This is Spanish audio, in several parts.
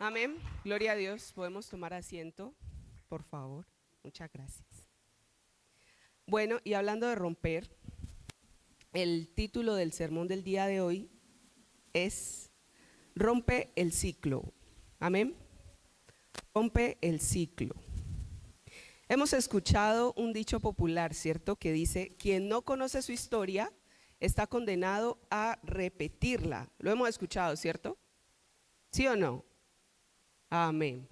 Amén. Gloria a Dios. Podemos tomar asiento, por favor. Muchas gracias. Bueno, y hablando de romper, el título del sermón del día de hoy es Rompe el ciclo. Amén. Rompe el ciclo. Hemos escuchado un dicho popular, ¿cierto? Que dice, quien no conoce su historia está condenado a repetirla. Lo hemos escuchado, ¿cierto? ¿Sí o no? Amén.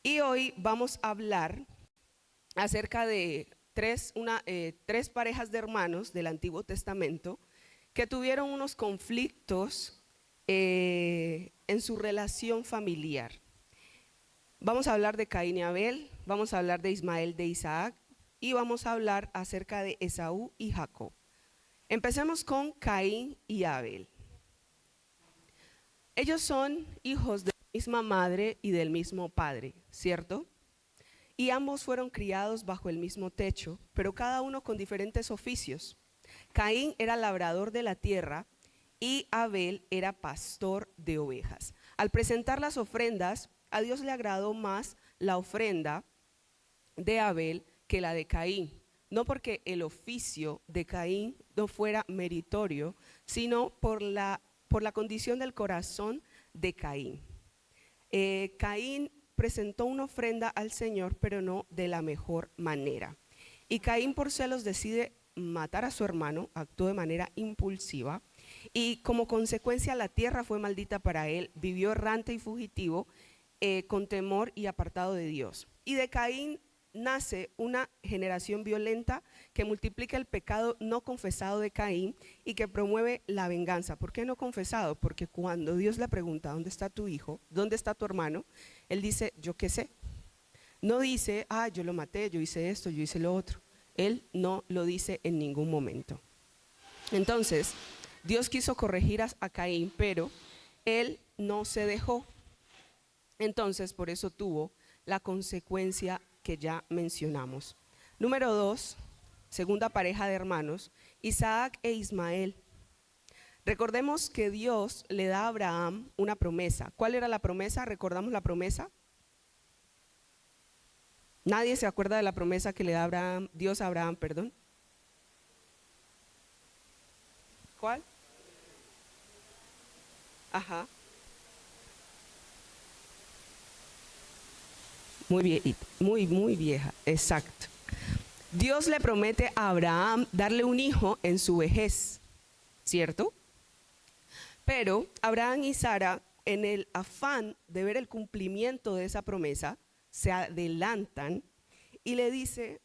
Y hoy vamos a hablar acerca de tres parejas de hermanos del Antiguo Testamento que tuvieron unos conflictos en su relación familiar. Vamos a hablar de Caín y Abel, vamos a hablar de Ismael de Isaac y vamos a hablar acerca de Esaú y Jacob. Empecemos con Caín y Abel. Ellos son hijos de la misma madre y del mismo padre, ¿cierto? Y ambos fueron criados bajo el mismo techo, pero cada uno con diferentes oficios. Caín era labrador de la tierra y Abel era pastor de ovejas. Al presentar las ofrendas, a Dios le agradó más la ofrenda de Abel que la de Caín. No porque el oficio de Caín no fuera meritorio, sino por la condición del corazón de Caín. Caín presentó una ofrenda al Señor, pero no de la mejor manera. Y Caín por celos decide matar a su hermano, actuó de manera impulsiva y como consecuencia la tierra fue maldita para él, vivió errante y fugitivo, con temor y apartado de Dios. Y de Caín nace una generación violenta que multiplica el pecado no confesado de Caín y que promueve la venganza. ¿Por qué no confesado? Porque cuando Dios le pregunta, ¿dónde está tu hijo? ¿Dónde está tu hermano? Él dice, yo qué sé. No dice, yo lo maté, yo hice esto, yo hice lo otro. Él no lo dice en ningún momento. Entonces, Dios quiso corregir a Caín, pero él no se dejó. Entonces, por eso tuvo la consecuencia que ya mencionamos. Número 2, segunda pareja de hermanos, Isaac e Ismael. Recordemos que Dios le da a Abraham una promesa. ¿Cuál era la promesa? ¿Recordamos la promesa? Nadie se acuerda de la promesa que le da Dios a Abraham, perdón. ¿Cuál? Ajá. Muy vieja, exacto. Dios le promete a Abraham darle un hijo en su vejez, ¿cierto? Pero Abraham y Sara, en el afán de ver el cumplimiento de esa promesa, se adelantan y le dice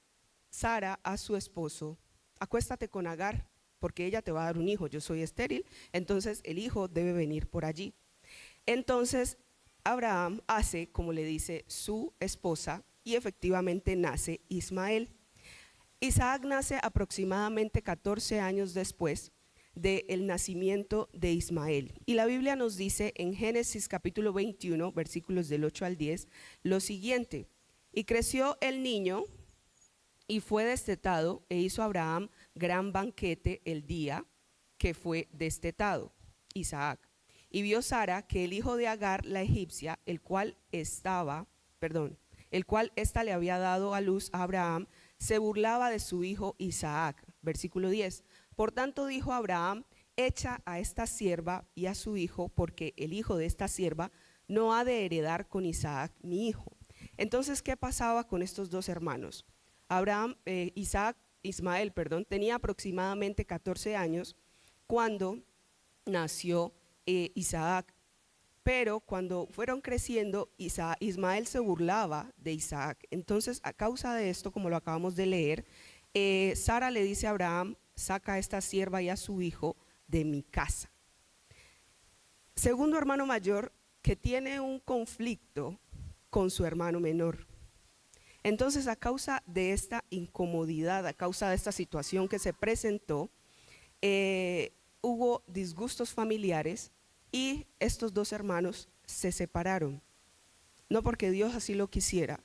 Sara a su esposo, acuéstate con Agar, porque ella te va a dar un hijo, yo soy estéril, entonces el hijo debe venir por allí. Entonces Abraham hace como le dice su esposa y efectivamente nace Ismael. Isaac nace aproximadamente 14 años después del nacimiento de Ismael. Y la Biblia nos dice en Génesis capítulo 21, versículos del 8 al 10, lo siguiente: y creció el niño y fue destetado, e hizo Abraham gran banquete el día que fue destetado, Isaac. Y vio Sara que el hijo de Agar la egipcia, el cual ésta le había dado a luz a Abraham, se burlaba de su hijo Isaac. Versículo 10. Por tanto dijo Abraham, echa a esta sierva y a su hijo, porque el hijo de esta sierva no ha de heredar con Isaac mi hijo. Entonces, ¿qué pasaba con estos dos hermanos? Ismael, tenía aproximadamente 14 años cuando nació Isaac. Pero cuando fueron creciendo, Ismael se burlaba de Isaac. Entonces, a causa de esto, como lo acabamos de leer, Sara le dice a Abraham, saca a esta sierva y a su hijo de mi casa. Segundo hermano mayor que tiene un conflicto con su hermano menor. Entonces, a causa de esta incomodidad, a causa de esta situación que se presentó, hubo disgustos familiares y estos dos hermanos se separaron. No porque Dios así lo quisiera,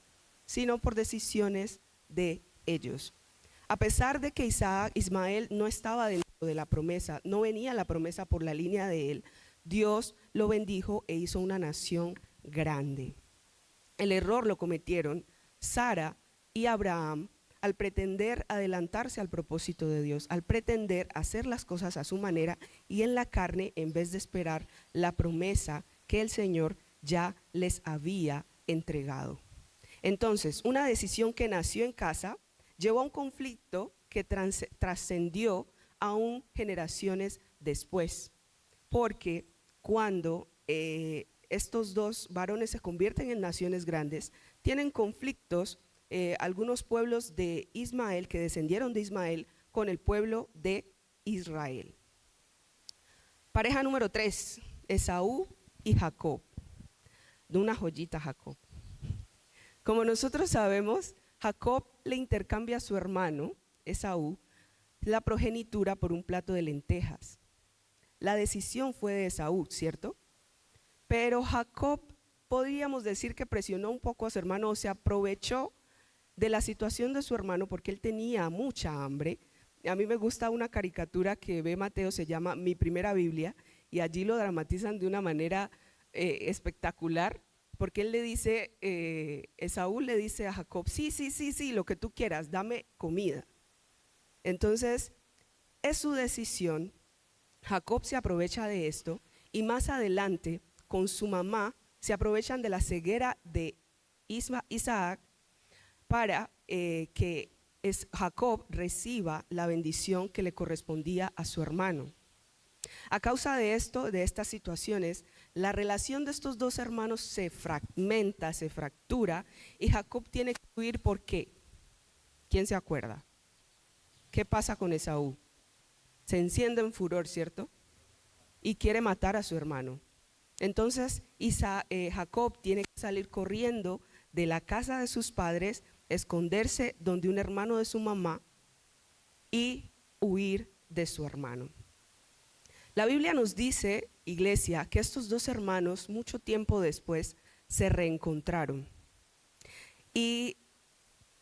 sino por decisiones de ellos. A pesar de que Ismael no estaba dentro de la promesa, no venía la promesa por la línea de él, Dios lo bendijo e hizo una nación grande. El error lo cometieron Sara y Abraham al pretender adelantarse al propósito de Dios, al pretender hacer las cosas a su manera y en la carne, en vez de esperar la promesa que el Señor ya les había entregado. Entonces, una decisión que nació en casa llevó a un conflicto que trascendió aún generaciones después, porque cuando estos dos varones se convierten en naciones grandes, tienen conflictos algunos pueblos de Ismael, que descendieron de Ismael, con el pueblo de Israel. Pareja número 3, Esaú y Jacob. De una joyita Jacob. Como nosotros sabemos, Jacob le intercambia a su hermano, Esaú, la progenitura por un plato de lentejas. La decisión fue de Esaú, ¿cierto? Pero Jacob, podríamos decir que presionó un poco a su hermano, o se aprovechó de la situación de su hermano porque él tenía mucha hambre. A mí me gusta una caricatura que ve Mateo, se llama Mi Primera Biblia, y allí lo dramatizan de una manera espectacular, porque él le dice, Esaú le dice a Jacob, sí, lo que tú quieras, dame comida. Entonces, es su decisión. Jacob se aprovecha de esto y más adelante con su mamá se aprovechan de la ceguera de Isaac para que Jacob reciba la bendición que le correspondía a su hermano. A causa de esto, de estas situaciones, la relación de estos dos hermanos se fragmenta, se fractura y Jacob tiene que huir. ¿Por qué? ¿Quién se acuerda? ¿Qué pasa con Esaú? Se enciende en furor, ¿cierto? Y quiere matar a su hermano. Entonces Jacob tiene que salir corriendo de la casa de sus padres, esconderse donde un hermano de su mamá y huir de su hermano. La Biblia nos dice, iglesia, que estos dos hermanos mucho tiempo después se reencontraron. Y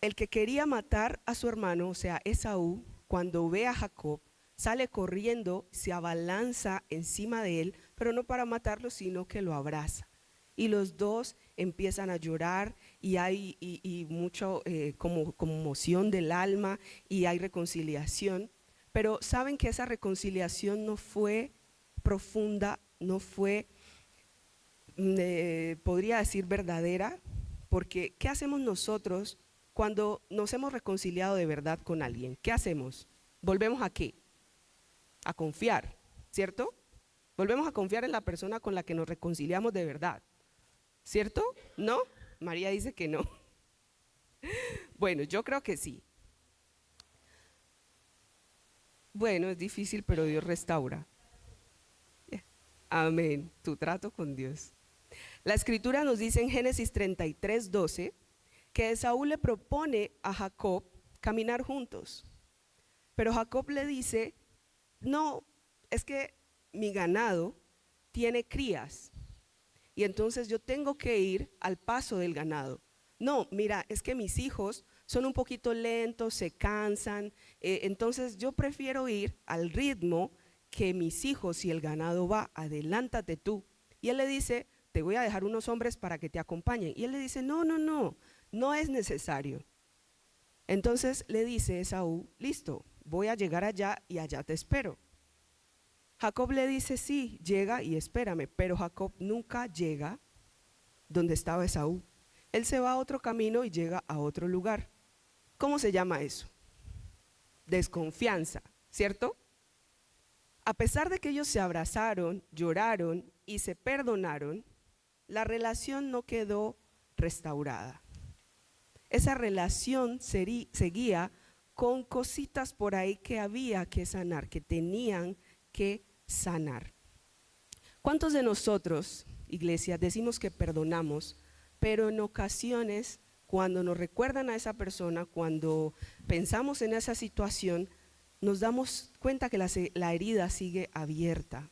el que quería matar a su hermano, o sea, Esaú, cuando ve a Jacob, sale corriendo, se abalanza encima de él, pero no para matarlo, sino que lo abraza. Y los dos empiezan a llorar y hay mucho conmoción del alma y hay reconciliación. Pero saben que esa reconciliación no fue profunda, no fue, podría decir, verdadera, porque ¿qué hacemos nosotros cuando nos hemos reconciliado de verdad con alguien? ¿Qué hacemos? ¿Volvemos a qué? A confiar, ¿cierto? Volvemos a confiar en la persona con la que nos reconciliamos de verdad, ¿cierto? ¿No? María dice que no. Bueno, yo creo que sí. Bueno, es difícil, pero Dios restaura. Amén. Tu trato con Dios. La escritura nos dice en Génesis 33:12 que Esaú le propone a Jacob caminar juntos. Pero Jacob le dice, no, es que mi ganado tiene crías y entonces yo tengo que ir al paso del ganado. No, mira, es que mis hijos son un poquito lentos, se cansan, entonces yo prefiero ir al ritmo que mis hijos y el ganado va, adelántate tú. Y él le dice, te voy a dejar unos hombres para que te acompañen. Y él le dice, no es necesario. Entonces le dice Esaú, listo, voy a llegar allá y allá te espero. Jacob le dice, sí, llega y espérame, pero Jacob nunca llega donde estaba Esaú. Él se va a otro camino y llega a otro lugar. ¿Cómo se llama eso? Desconfianza, ¿cierto? A pesar de que ellos se abrazaron, lloraron y se perdonaron, la relación no quedó restaurada. Esa relación seguía con cositas por ahí que había que sanar, que tenían que sanar. ¿Cuántos de nosotros, iglesia, decimos que perdonamos, pero en ocasiones cuando nos recuerdan a esa persona, cuando pensamos en esa situación, nos damos cuenta que la herida sigue abierta?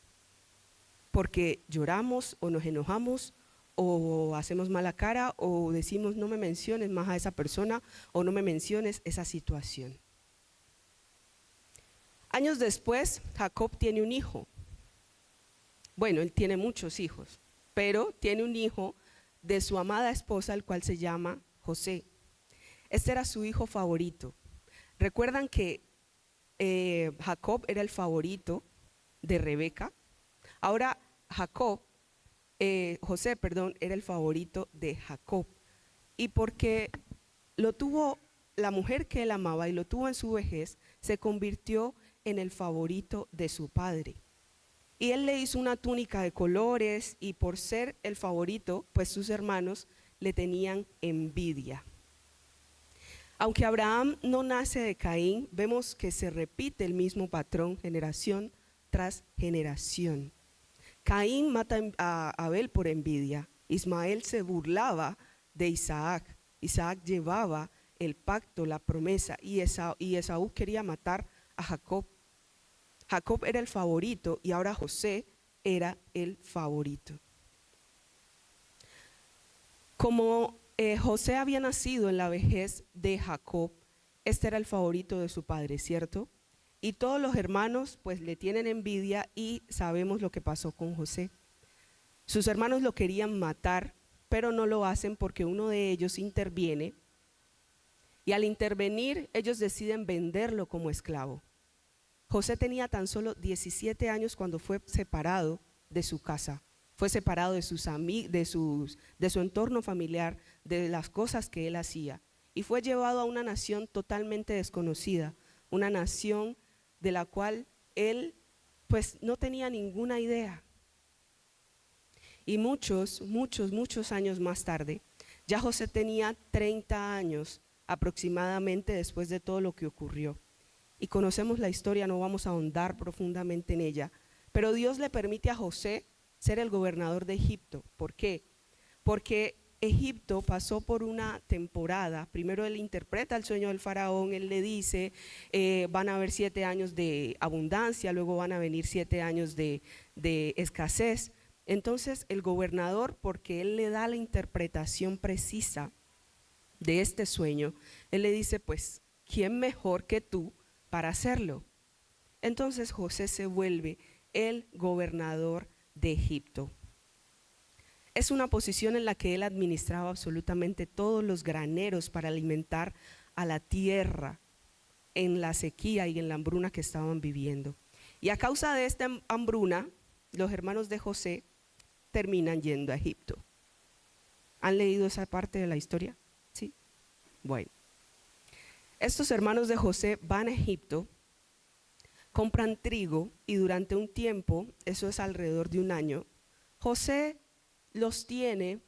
Porque lloramos o nos enojamos o hacemos mala cara o decimos no me menciones más a esa persona o no me menciones esa situación. Años después, Jacob tiene un hijo Bueno, él tiene muchos hijos, pero tiene un hijo de su amada esposa, el cual se llama José. Este era su hijo favorito. Recuerdan que Jacob era el favorito de Rebeca. Ahora José, perdón, era el favorito de Jacob. Y porque lo tuvo la mujer que él amaba y lo tuvo en su vejez, se convirtió en el favorito de su padre. Y él le hizo una túnica de colores y por ser el favorito, pues sus hermanos le tenían envidia. Aunque Abraham no nace de Caín, vemos que se repite el mismo patrón generación tras generación. Caín mata a Abel por envidia. Ismael se burlaba de Isaac. Isaac llevaba el pacto, la promesa, y Esaú quería matar a Jacob. Jacob era el favorito y ahora José era el favorito. Como José había nacido en la vejez de Jacob, este era el favorito de su padre, ¿cierto? Y todos los hermanos pues le tienen envidia y sabemos lo que pasó con José. Sus hermanos lo querían matar, pero no lo hacen porque uno de ellos interviene y al intervenir ellos deciden venderlo como esclavo. José tenía tan solo 17 años cuando fue separado de su casa, fue separado de su entorno familiar, de las cosas que él hacía y fue llevado a una nación totalmente desconocida, una nación de la cual él pues no tenía ninguna idea. Y muchos años más tarde, ya José tenía 30 años aproximadamente después de todo lo que ocurrió. Y conocemos la historia, no vamos a ahondar profundamente en ella, pero Dios le permite a José ser el gobernador de Egipto. ¿Por qué? Porque Egipto pasó por una temporada. Primero él interpreta el sueño del faraón, él le dice, van a haber 7 años de abundancia, luego van a venir 7 años de escasez. Entonces el gobernador, porque él le da la interpretación precisa de este sueño, él le dice, pues, ¿quién mejor que tú para hacerlo? Entonces José se vuelve el gobernador de Egipto. Es una posición en la que él administraba absolutamente todos los graneros para alimentar a la tierra en la sequía y en la hambruna que estaban viviendo. Y a causa de esta hambruna, los hermanos de José terminan yendo a Egipto. ¿Han leído esa parte de la historia? Sí. Bueno, estos hermanos de José van a Egipto, compran trigo y durante un tiempo, eso es alrededor de un año, José los tiene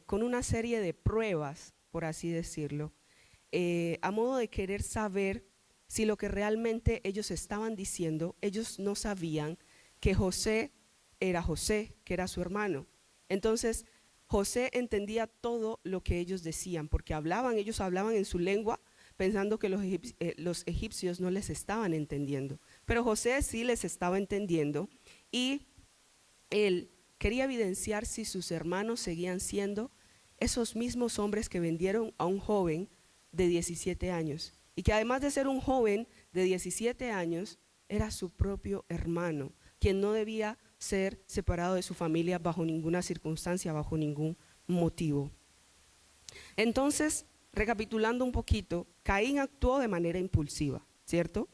con una serie de pruebas, por así decirlo, a modo de querer saber si lo que realmente ellos estaban diciendo, ellos no sabían que José, que era su hermano. Entonces José entendía todo lo que ellos decían, porque ellos hablaban en su lengua, pensando que los egipcios no les estaban entendiendo, pero José sí les estaba entendiendo y él quería evidenciar si sus hermanos seguían siendo esos mismos hombres que vendieron a un joven de 17 años y que además de ser un joven de 17 años era su propio hermano, quien no debía ser separado de su familia bajo ninguna circunstancia, bajo ningún motivo. Entonces, recapitulando un poquito, Caín actuó de manera impulsiva, ¿cierto?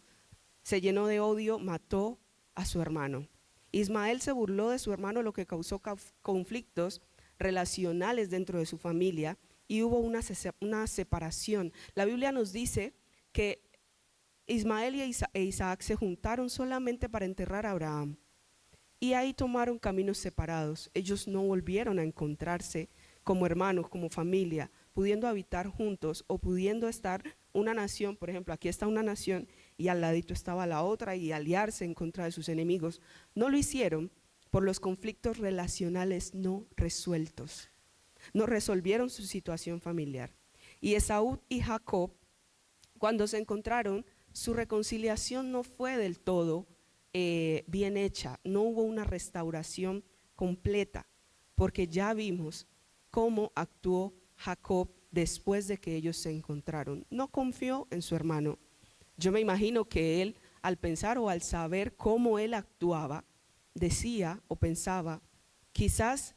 Se llenó de odio, mató a su hermano. Ismael se burló de su hermano, lo que causó conflictos relacionales dentro de su familia y hubo una separación. La Biblia nos dice que Ismael e Isaac se juntaron solamente para enterrar a Abraham y ahí tomaron caminos separados. Ellos no volvieron a encontrarse como hermanos, como familia, pudiendo habitar juntos o pudiendo estar una nación, por ejemplo, aquí está una nación y al ladito estaba la otra y aliarse en contra de sus enemigos. No lo hicieron por los conflictos relacionales no resueltos. No resolvieron su situación familiar. Y Esaú y Jacob, cuando se encontraron, su reconciliación no fue del todo bien hecha, no hubo una restauración completa, porque ya vimos cómo actuó Jacob después de que ellos se encontraron. No confió en su hermano. Yo me imagino que él, al pensar o al saber cómo él actuaba, decía o pensaba, quizás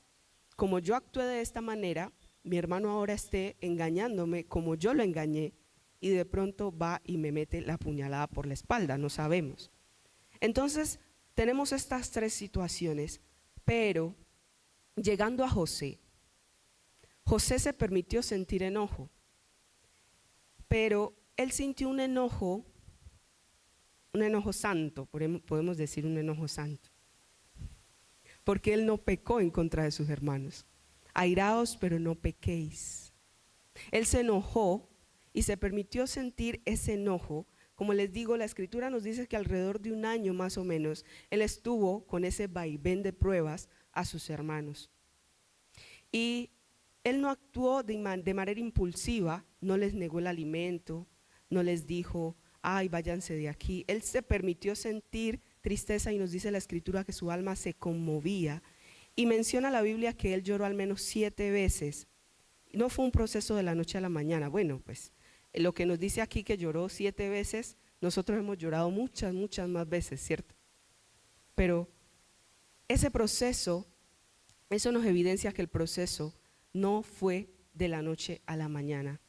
como yo actué de esta manera, mi hermano ahora esté engañándome como yo lo engañé, y de pronto va y me mete la puñalada por la espalda, no sabemos. Entonces tenemos estas tres situaciones, pero llegando a José, José se permitió sentir enojo, pero él sintió un enojo santo, podemos decir un enojo santo, porque él no pecó en contra de sus hermanos. Airaos, pero no pequéis. Él se enojó y se permitió sentir ese enojo. Como les digo, la escritura nos dice que alrededor de un año más o menos, él estuvo con ese vaivén de pruebas a sus hermanos. Y él no actuó de manera impulsiva, no les negó el alimento, no les dijo, ay, váyanse de aquí. Él se permitió sentir tristeza y nos dice la escritura que su alma se conmovía. Y menciona la Biblia que él lloró al menos 7 veces. No fue un proceso de la noche a la mañana. Bueno, pues lo que nos dice aquí que lloró 7 veces, nosotros hemos llorado muchas más veces, ¿cierto? Pero ese proceso, eso nos evidencia que el proceso no fue de la noche a la mañana.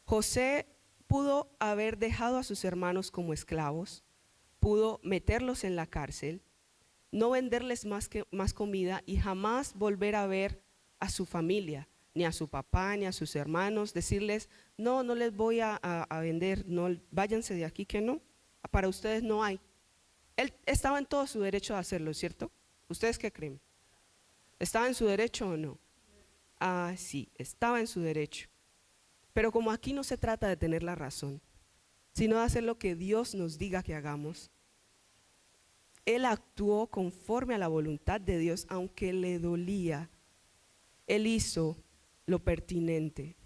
José pudo haber dejado a sus hermanos como esclavos, pudo meterlos en la cárcel, no venderles más comida y jamás volver a ver a su familia, ni a su papá, ni a sus hermanos, decirles, no les voy a vender, no, váyanse de aquí, que no, para ustedes no hay. Él estaba en todo su derecho de hacerlo, ¿cierto? ¿Ustedes qué creen? ¿Estaba en su derecho o no? Ah, sí, estaba en su derecho. Pero como aquí no se trata de tener la razón, sino de hacer lo que Dios nos diga que hagamos, él actuó conforme a la voluntad de Dios, aunque le dolía. Él hizo lo pertinente.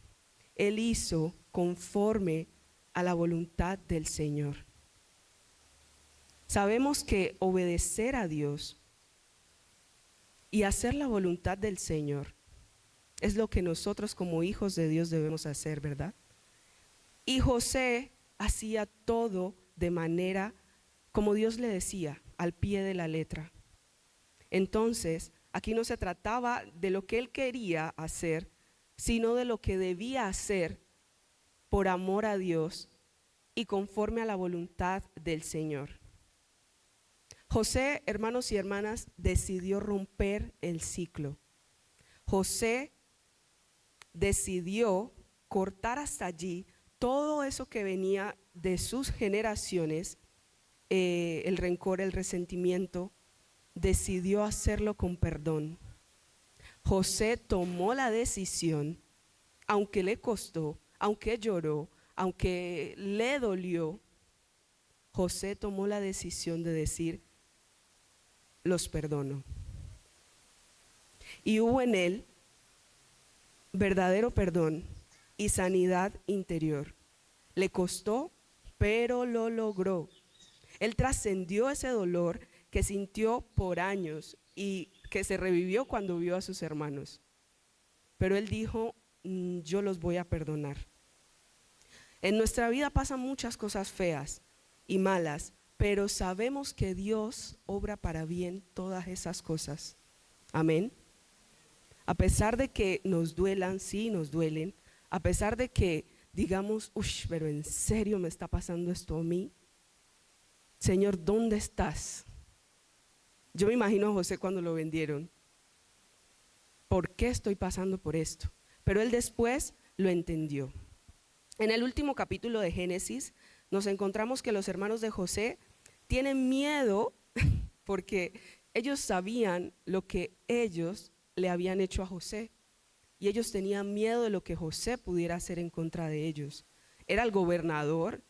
Él hizo conforme a la voluntad del Señor. Sabemos que obedecer a Dios y hacer la voluntad del Señor es lo que nosotros como hijos de Dios debemos hacer, ¿verdad? Y José hacía todo de manera como Dios le decía, al pie de la letra. Entonces, aquí no se trataba de lo que él quería hacer, sino de lo que debía hacer por amor a Dios y conforme a la voluntad del Señor. José, hermanos y hermanas, decidió romper el ciclo. José decidió cortar hasta allí todo eso que venía de sus generaciones, el rencor, el resentimiento. Decidió hacerlo con perdón. José tomó la decisión, aunque le costó, aunque lloró, aunque le dolió, José tomó la decisión de decir, los perdono. Y hubo en él verdadero perdón y sanidad interior. Le costó, pero lo logró. Él trascendió ese dolor que sintió por años y que se revivió cuando vio a sus hermanos. Pero él dijo, yo los voy a perdonar. En nuestra vida pasan muchas cosas feas y malas, pero sabemos que Dios obra para bien todas esas cosas. Amén. A pesar de que nos duelan, sí nos duelen, a pesar de que digamos, pero en serio me está pasando esto a mí. Señor, ¿dónde estás? Yo me imagino a José cuando lo vendieron. ¿Por qué estoy pasando por esto? Pero él después lo entendió. En el último capítulo de Génesis nos encontramos que los hermanos de José tienen miedo porque ellos sabían lo que ellos le habían hecho a José y ellos tenían miedo de lo que José pudiera hacer en contra de ellos. Era el gobernador,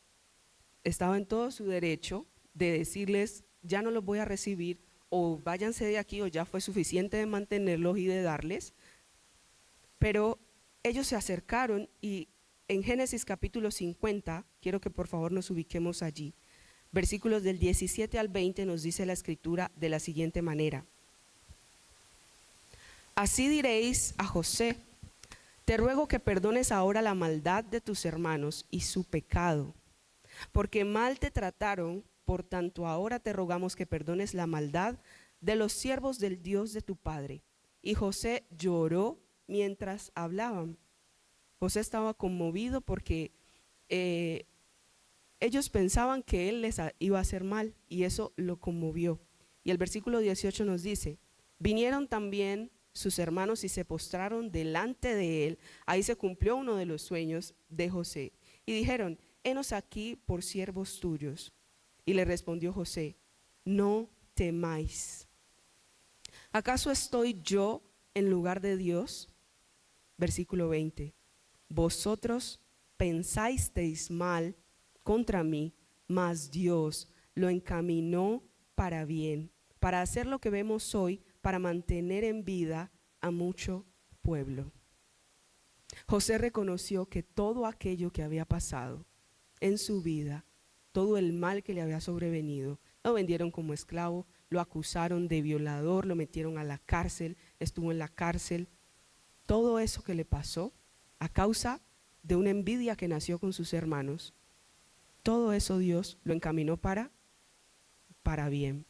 estaba en todo su derecho de decirles, ya no los voy a recibir, o váyanse de aquí, o ya fue suficiente de mantenerlos y de darles. Pero ellos se acercaron y en Génesis capítulo 50, quiero que por favor nos ubiquemos allí, versículos del 17 al 20 nos dice la escritura de la siguiente manera: así diréis a José, te ruego que perdones ahora la maldad de tus hermanos y su pecado, porque mal te trataron, por tanto ahora te rogamos que perdones la maldad de los siervos del Dios de tu padre. Y José lloró mientras hablaban. José estaba conmovido porque ellos pensaban que él les iba a hacer mal y eso lo conmovió. Y el versículo 18 nos dice, vinieron también sus hermanos y se postraron delante de él. Ahí se cumplió uno de los sueños de José. Y dijeron, henos aquí por siervos tuyos. Y le respondió José, no temáis. ¿Acaso estoy yo en lugar de Dios? Versículo 20. Vosotros pensasteis mal contra mí, mas Dios lo encaminó para bien, para hacer lo que vemos hoy, para mantener en vida a mucho pueblo. José reconoció que todo aquello que había pasado en su vida, todo el mal que le había sobrevenido, lo vendieron como esclavo, lo acusaron de violador, lo metieron a la cárcel, estuvo en la cárcel. Todo eso que le pasó a causa de una envidia que nació con sus hermanos, todo eso Dios lo encaminó para bien.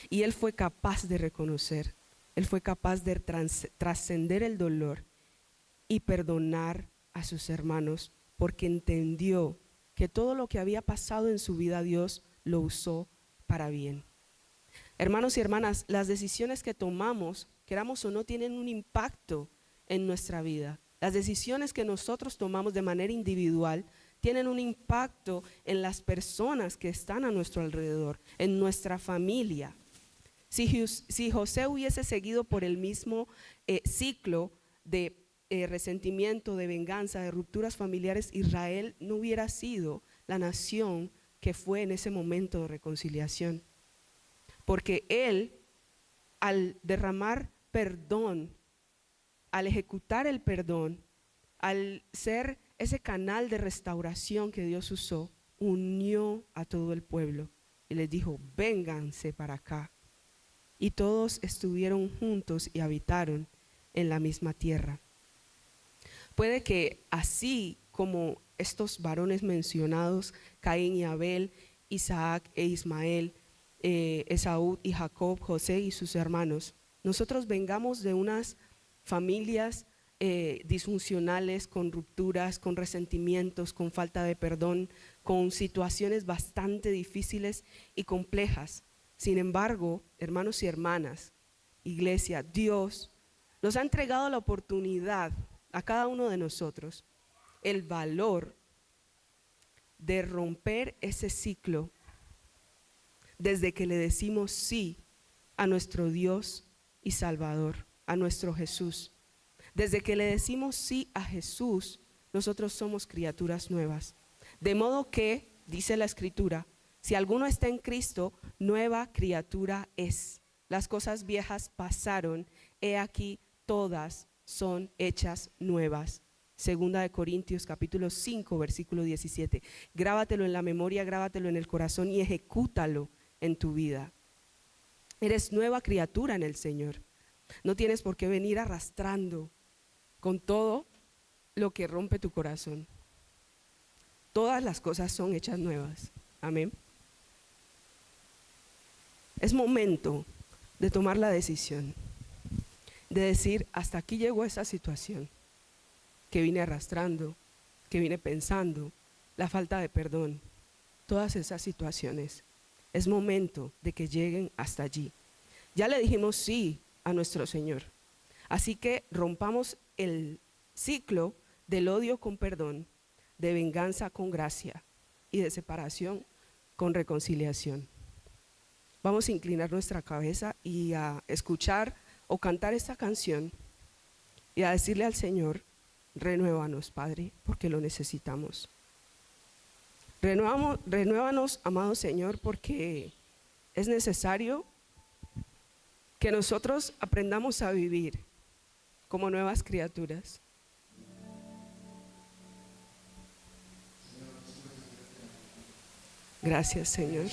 Y él fue capaz de reconocer, él fue capaz de trascender el dolor y perdonar a sus hermanos, porque entendió que todo lo que había pasado en su vida Dios lo usó para bien. Hermanos y hermanas, las decisiones que tomamos, queramos o no, tienen un impacto en nuestra vida. Las decisiones que nosotros tomamos de manera individual tienen un impacto en las personas que están a nuestro alrededor, en nuestra familia. Si José hubiese seguido por el mismo ciclo de resentimiento, de venganza, de rupturas familiares, Israel no hubiera sido la nación que fue en ese momento de reconciliación. Porque él, al derramar perdón, al ejecutar el perdón, al ser ese canal de restauración que Dios usó, unió a todo el pueblo y les dijo, vénganse para acá. Y todos estuvieron juntos y habitaron en la misma tierra. Puede que así como estos varones mencionados, Caín y Abel, Isaac e Ismael, Esaú y Jacob, José y sus hermanos, nosotros vengamos de unas familias disfuncionales, con rupturas, con resentimientos, con falta de perdón, con situaciones bastante difíciles y complejas. Sin embargo, hermanos y hermanas, iglesia, Dios nos ha entregado la oportunidad a cada uno de nosotros, el valor de romper ese ciclo desde que le decimos sí a nuestro Dios y Salvador, a nuestro Jesús. Desde que le decimos sí a Jesús, nosotros somos criaturas nuevas. De modo que, dice la Escritura, si alguno está en Cristo, nueva criatura es. Las cosas viejas pasaron, he aquí todas son hechas nuevas. Segunda de Corintios capítulo 5 versículo 17. Grábatelo en la memoria, grábatelo en el corazón y ejecútalo en tu vida. Eres nueva criatura en el Señor. No tienes por qué venir arrastrando con todo lo que rompe tu corazón. Todas las cosas son hechas nuevas. Amén. Es momento de tomar la decisión, de decir, hasta aquí llegó esa situación que vine arrastrando, que vine pensando, la falta de perdón, todas esas situaciones. Es momento de que lleguen hasta allí. Ya le dijimos sí a nuestro Señor. Así que rompamos el ciclo del odio con perdón, de venganza con gracia y de separación con reconciliación. Vamos a inclinar nuestra cabeza y a escuchar o cantar esta canción y a decirle al Señor, renuévanos, Padre, porque lo necesitamos. Renuévanos, amado Señor, porque es necesario que nosotros aprendamos a vivir como nuevas criaturas. Gracias, Señor.